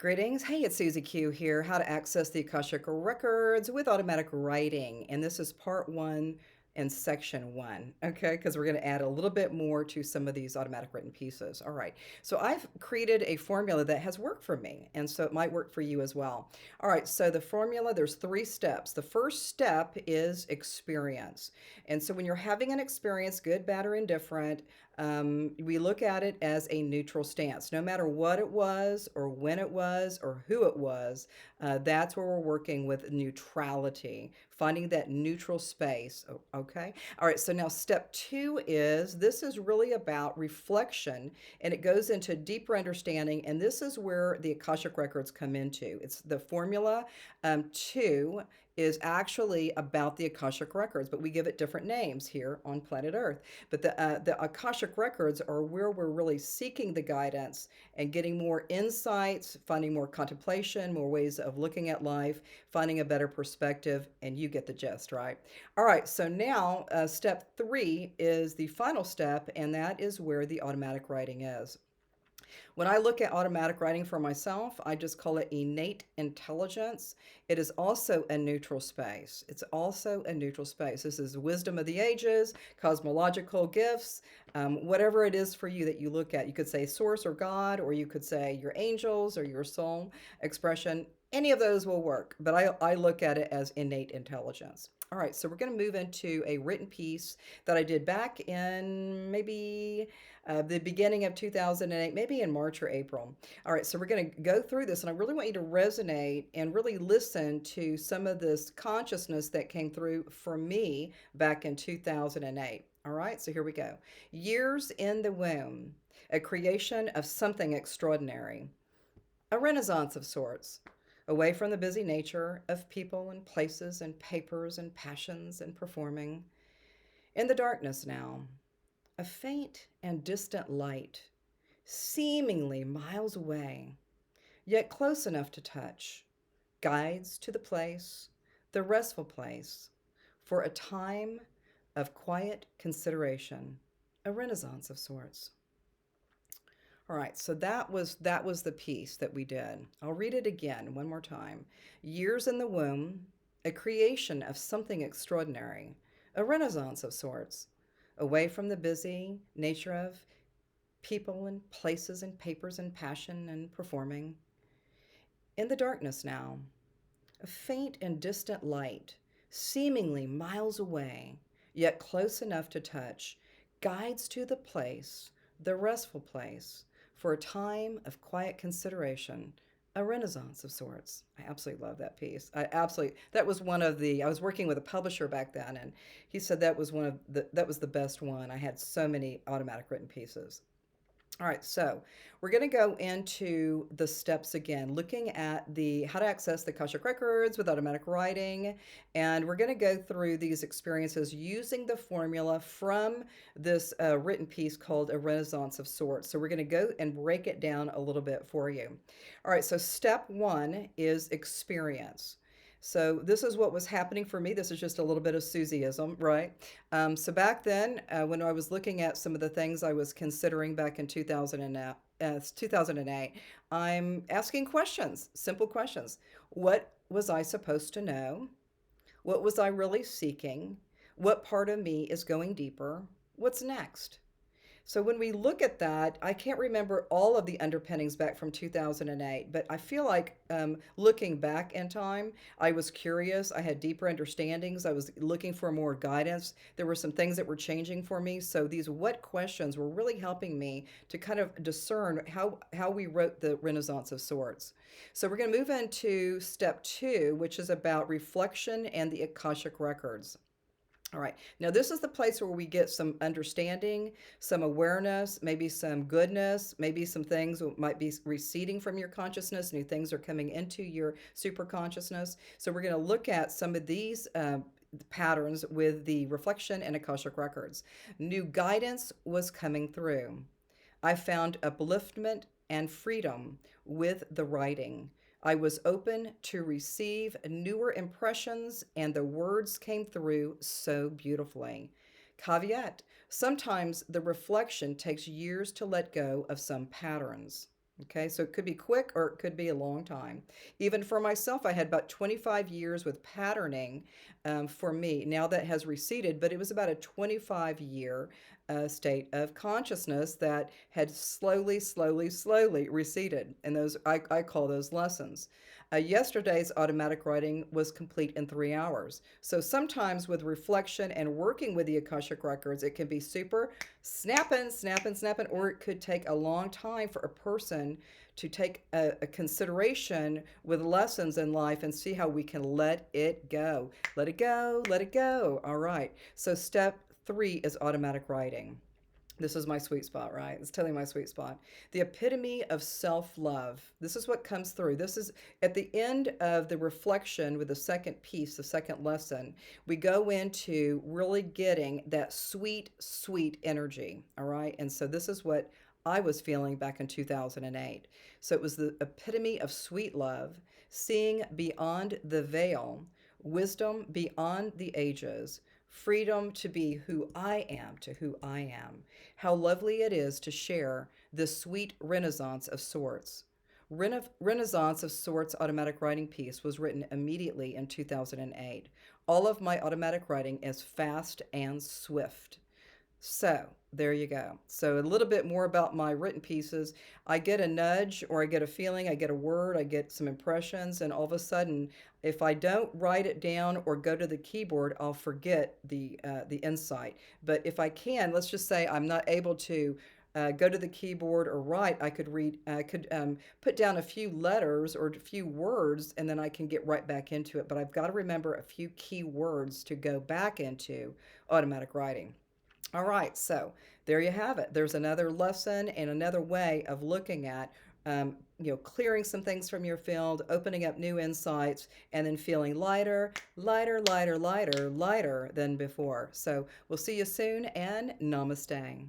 Greetings. Hey, it's Susie Q here. How to access the Akashic Records with automatic writing. And this is part one and section one, okay? Because we're going to add a little bit more to some of these automatic written pieces. All right. So I've created a formula that has worked for me, and so it might work for you as well. All right. So the formula, there's three steps. The first step is experience. And so when you're having an experience, good, bad, or indifferent, we look at it as a neutral stance. No matter what it was, or when it was, or who it was, that's where we're working with neutrality, finding that neutral space. Okay. All right. So now step two is this is really about reflection and it goes into deeper understanding. And this is where the Akashic Records come into. It's the formula. Two is actually about the Akashic Records, but we give it different names here on planet Earth. But the Akashic Records are where we're really seeking the guidance and getting more insights, finding more contemplation, more ways of looking at life, finding a better perspective, and you get the gist, right? All right, so now step three is the final step, and that is where the automatic writing is. When I look at automatic writing for myself, I just call it innate intelligence. It is also a neutral space. It's also a neutral space. This is wisdom of the ages, cosmological gifts, whatever it is for you that you look at. You could say source or God, or you could say your angels or your soul expression. Any of those will work, but I look at it as innate intelligence. All right, so we're going to move into a written piece that I did back in maybe the beginning of 2008, maybe in March or April. All right, so we're going to go through this, and I really want you to resonate and really listen to some of this consciousness that came through for me back in 2008. All right, so here we go. Years in the womb, a creation of something extraordinary, a renaissance of sorts, away from the busy nature of people and places and papers and passions and performing. In the darkness now, a faint and distant light, seemingly miles away, yet close enough to touch, guides to the place, the restful place, for a time of quiet consideration, a renaissance of sorts. All right, so that was the piece that we did. I'll read it again one more time. Years in the womb, a creation of something extraordinary, a renaissance of sorts, away from the busy nature of people and places and papers and passion and performing. In the darkness now, a faint and distant light, seemingly miles away, yet close enough to touch, guides to the place, the restful place, for a time of quiet consideration, a renaissance of sorts. I absolutely love that piece. That was one of the, I was working with a publisher back then, and he said that was the best one. I had so many automatic written pieces. All right, so we're going to go into the steps again, looking at the how to access the Akashic Records with automatic writing, and we're going to go through these experiences using the formula from this written piece called A Renaissance of Sorts. So we're going to go and break it down a little bit for you. All right, so step one is experience. So this is what was happening for me. This is just a little bit of Susieism, right? So back then, when I was looking at some of the things I was considering back in 2008, I'm asking questions, simple questions. What was I supposed to know? What was I really seeking? What part of me is going deeper? What's next? So when we look at that, I can't remember all of the underpinnings back from 2008, but I feel like looking back in time, I was curious. I had deeper understandings. I was looking for more guidance. There were some things that were changing for me. So these what questions were really helping me to kind of discern how we wrote the Renaissance of Sorts. So we're going to move into step two, which is about reflection and the Akashic Records. All right. Now, this is the place where we get some understanding, some awareness, maybe some goodness, maybe some things might be receding from your consciousness. New things are coming into your super consciousness. So, we're going to look at some of these patterns with the reflection and Akashic records. New guidance was coming through. I found upliftment and freedom with the writing. I was open to receive newer impressions, and the words came through so beautifully. Caveat: sometimes the reflection takes years to let go of some patterns. Okay, so it could be quick or it could be a long time. Even for myself, I had about 25 years with patterning for me. Now that has receded, but it was about a 25-year state of consciousness that had slowly, slowly, slowly receded. And those, I call those lessons. Yesterday's automatic writing was complete in 3 hours. So sometimes with reflection and working with the Akashic records, it can be super snapping, snapping, snapping, or it could take a long time for a person to take a consideration with lessons in life and see how we can let it go. Let it go, let it go. All right. So step 3 is automatic writing. This is my sweet spot, right? It's totally my sweet spot. The epitome of self love. This is what comes through. This is at the end of the reflection with the second piece, the second lesson. We go into really getting that sweet, sweet energy. All right. And so this is what I was feeling back in 2008. So it was the epitome of sweet love, seeing beyond the veil, wisdom beyond the ages, freedom to be who I am, to who I am. How lovely it is to share this sweet renaissance of sorts. Renaissance of Sorts automatic writing piece was written immediately in 2008. All of my automatic writing is fast and swift. So there you go. So a little bit more about my written pieces. I get a nudge or I get a feeling, I get a word, I get some impressions, and all of a sudden, if I don't write it down or go to the keyboard, I'll forget the insight. But if I can, let's just say I'm not able to go to the keyboard or write, I could read, I could put down a few letters or a few words, and then I can get right back into it. But I've got to remember a few key words to go back into automatic writing. All right, so there you have it. There's another lesson and another way of looking at, clearing some things from your field, opening up new insights, and then feeling lighter, lighter, lighter, lighter, lighter than before. So we'll see you soon, and namaste.